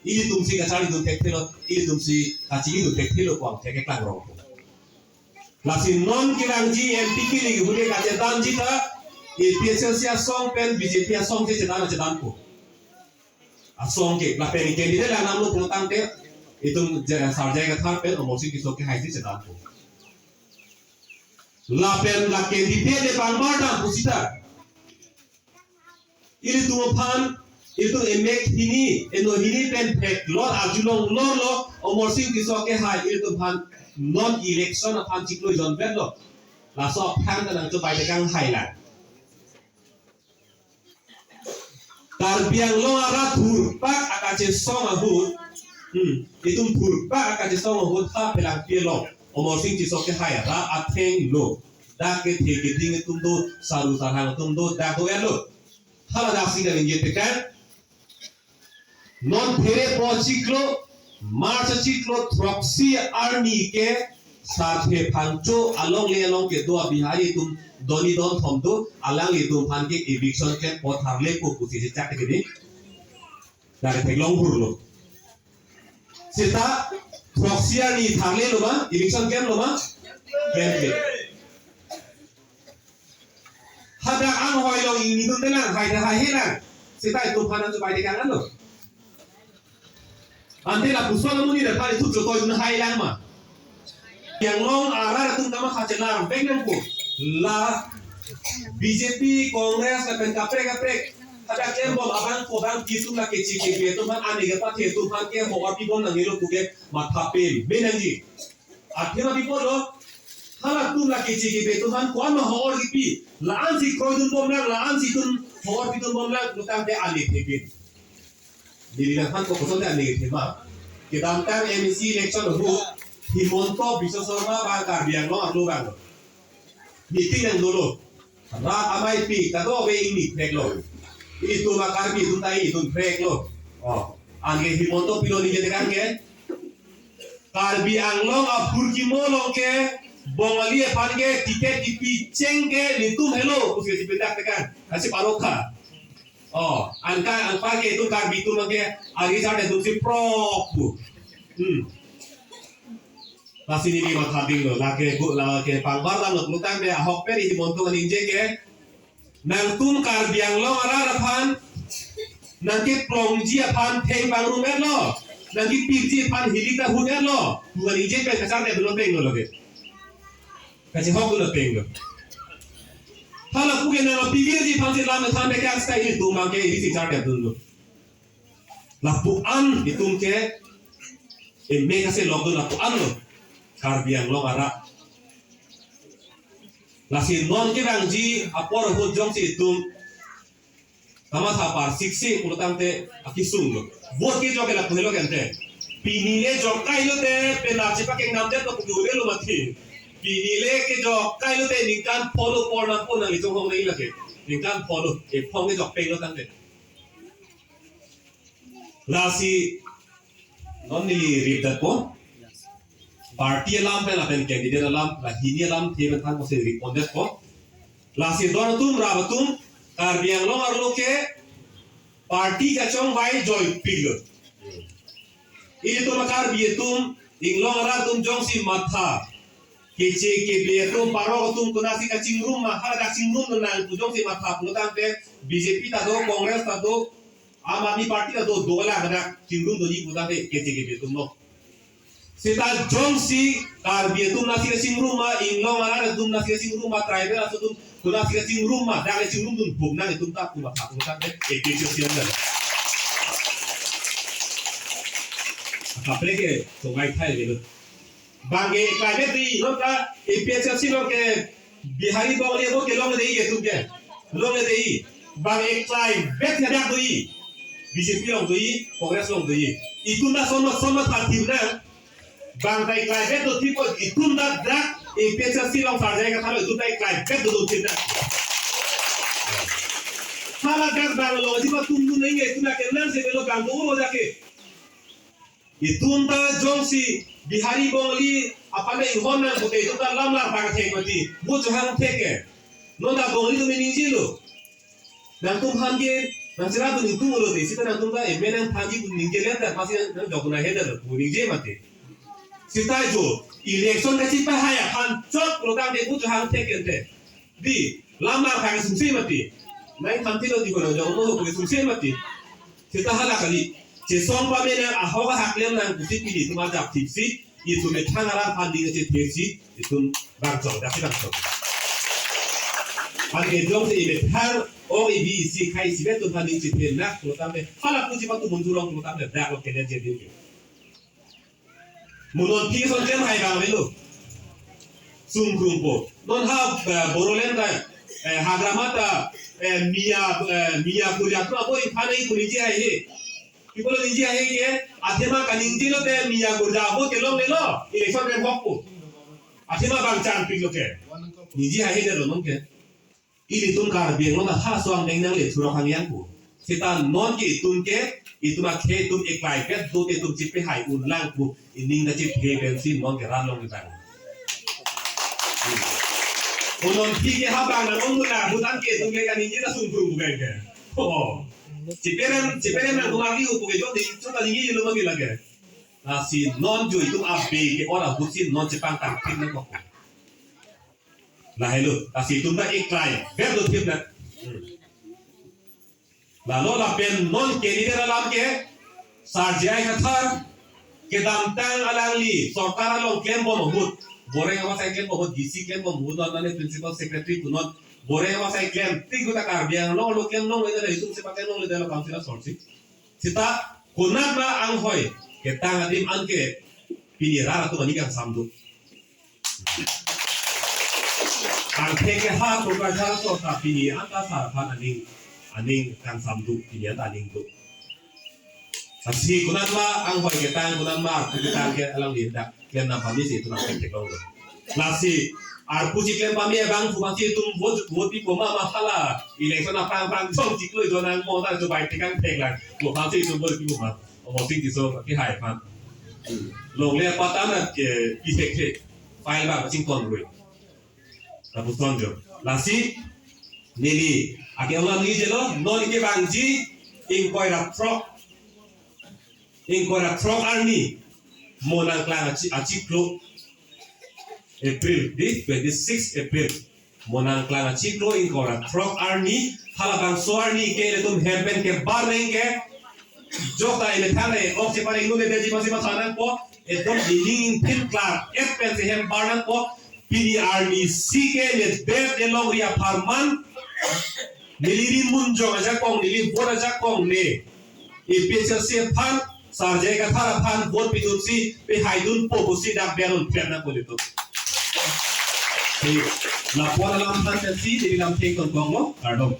ini tumsi kacari tu tek telo ini tumsi kaci itu tek telo kuang tek eklang rong lasi non kirangji MP kili gule kace danji ta PSL sia song pen BJP song je cetan cetan ko asong ke la pen ke dia la nam lo pelotang te itu sarjai ka thar pen omosi ki sok ke hai je cetan ko la pen la ke di de pangbarta pusita ini tu pan itu emek ini eno ini pen pek lor ajulong lor lo omosi ki sok ke hai itu pan non election pan ciklo jon ben lo la so pan na to bai de kang hai la Tarbiang lo ara thurpak akache song ahut itu thurpak akache song ahut ha pelang pielo omorsing chisoke hayara atheng lo dake theke ding tumdo saru sarhang tumdo dako elo hala dasi ga inge tekan non phere po chiklo march chiklo troxy army ke साथे फांचो along le along ke do bihari tum doni don thomdo alang le tum phan ke eviction ke potharle ko pusi se chak ke ni dare thelong hurlo seta proxia ni tharle lo ba eviction ke lo ba ke hada an hoi lo ni dun tela hai da hai hela seta tum phan jo bai de kan lo ante la pusol muni da pare tu jo to dun hai lang ma yang long arah tum nama kacenar pengen ku la BJP Kongres la pen kaprek ada kembol abang ko bang kitu la ke ciki ke to man ane ke pathe tu han ke ho api bon ngilo ku ke mathape benanji athema bi polo hala tum la ke ciki ke to han ko ma ho or gipi la an si ko dun bom la an si tum ho api dun bom la lutam de ale ke dili la han ko ko de ane ke ma ke dam tar MEC election ho Himonto bisa sama bakar biang lo amlo bang meeting yang dulu ra amai pi kado be ini prek lo itu bakar bi itu tai itu prek lo oh ange himonto pilo ni jadi kan ke kar biang lo apur ki molo ke bongali pange tiket di piceng ke litu hello usia si pedak tekan kasih paroka oh angka ke itu kar bi itu mage agi sade tu si prok Pasti ini mathabing lo, laki pangbar lah lo, lutan be ahok per ini montongan inje ke, nang tum kar biang lo arah pan, nanti plongji pan teng bangru mer lo, nanti pirji pan hilita huner lo, bukan inje pe kasar de belum peng lo ke, kasih hok lo peng lo. Kalau aku kena pirji pan si lama sampai ke aksai ini tum angke ini si kasar de dulu. Lapuan itu ke, mereka se logo lapuan lo. Karbiang lo ara lasi non kirangji apor hujong si itum sama sapar siksi urutan te akisung lo bot ke joke la phelo kente pinile jokai lo te penachi pa ke namde to kure lo mati pinile ke jokai lo te nikan polo porna pona li jong nei lake nikan polo e phong ke jok pe lo kante lasi non ni ridat po parti alam pe la pen candidate alam la hini alam theben than ko se respondet ko la si don tum rabatum karbiang lo arlo ke parti ka chong vai joy pig ini to makar bietum inglong ara tum jong si matha kece ke bietum paro tum kunasi ka chingrum ma har ka chingrum na jong si matha putan pe BJP ta do Kongres ta do Aam Aadmi Party ta do dola kana chingrum do ni putan pe kece ke bietum no Sita jongsi kar bietum nasi kesing rumah inglong ara dum nasi kesing rumah tribal atau dum nasi kesing rumah dah kesing rumah dum bugna itu tak kuat aku tak ekisio siapa apa lagi sungai Thai gitu bangge tribal di loka ekisio siapa ke Bihari Bongali aku kelong deh itu ke long deh bangge tribal ada doi BJP long doi Kongres long doi itu dah sama tertibna Bangkai klien itu tipe itu ndak dak investasi long sarjai kata itu ndak klien itu tidak. Kalau dak bang lo tipe tunggu nih itu nak kenal sih lo bang tuh lo jake. Itu ndak jongsi Bihari Bongali apa nih ihona bukan itu kan lamlar pakai teknologi. Buat jangan teke. Lo ndak Bongali itu meninggi lo. Dan tuh hange nang sira tu ning tu lo de sita nang tu da menang thaji tu ning jele da pasi nang jokuna heder tu ning je mate sita jo election ka chi pa haya han chot lo dang de ku ju hang teken de di lama ka sum se mate nai tham ti lo di ko no jong mo ko sum se mate sita hala kali je song pa mena a ho ka hak lem nang ku ti pi tu ma jak ti si i tu me thangara phan di je te si i tu bang jong da si bang jong Ake jong se ibe thar o ibi si kai si betul tadi cipta nak kalau tambe hala puji patu munjurong kalau tambe dak lo kena jadi oke. Munon pi son jem hai bang melu. Sum krumpo. Non ha borolen da hagramata mia kuriat lo boy panai kuriji hai he. People ninji hai ke athema kaninji lo te mia kurja bo ke lo melo election re bokko. Athema bang chan pi lo ke. Ninji hai he lo non ke. Ili tun kar biang lo na ha soang deng nang le thuro khang yang ku sita non ki tun ke itu ma khe tun ek lai pet do te tun chip pe hai un lang ku ining na chip ke ben sin non ke ran long ki bang unon ki ke ha bang na ong na butan ke tun ke kan ni na sung ku ben ke oh chiperen na guma ki ku ke jo de chu ta ni lo ma ki la ke na si non jo itu a be ke ora bu sin non chipang tang pin na ko lah hello kasi tunda iklay bedo tip na lalu la pen non ke ni dalam ke sarjai khatar ke dam tang alang li sorkar long claim bom hut bore wa sai claim bom dc claim bom hut na ne principal secretary kunot bore wa sai claim ti guta kar biang lo claim no ida itu se pakai no le dela council sorsi sita kunat ba ang hoy ke tang adim anke pinira tu ni kan samdu ang teke ha to ka sa so ta pini anta sa phan aning kan samdu pini anta aning tu asi kunat ma ang hoy ke tang kunat ma ku tang ke alang di dak ken na pami si tu na ke ko lasi ar puji ken pami bang fu masi tum vot pi ko ma hala election na pang chong ji ko do na mo ta jo bai te kan tek la ko pang si tum vot pi ko ma o mo sing ti so ki hai phan long le pa ta na ke pi tek ke file ba ching kon rui Rabu tonjo. Lasi nili ake ulang ni jelo non ike bangji ing koira trok army monang klang aci klo April di 26 April monang klang aci klo ing koira trok army halabang so army ke letum hempen ke bareng ke jokta ile thale ok se pare ngule deji masi masana ko edom diling pin klar epen se hem barang ko PRD sige le bet de long ria parman niliri munjo aja kong nili bor aja kong ne e pesa se phan sarje ka thara phan bor pidun si pe haidun po busi dak berun perna ko leto la pora lam phan si nili lam theng kon kong lo kardom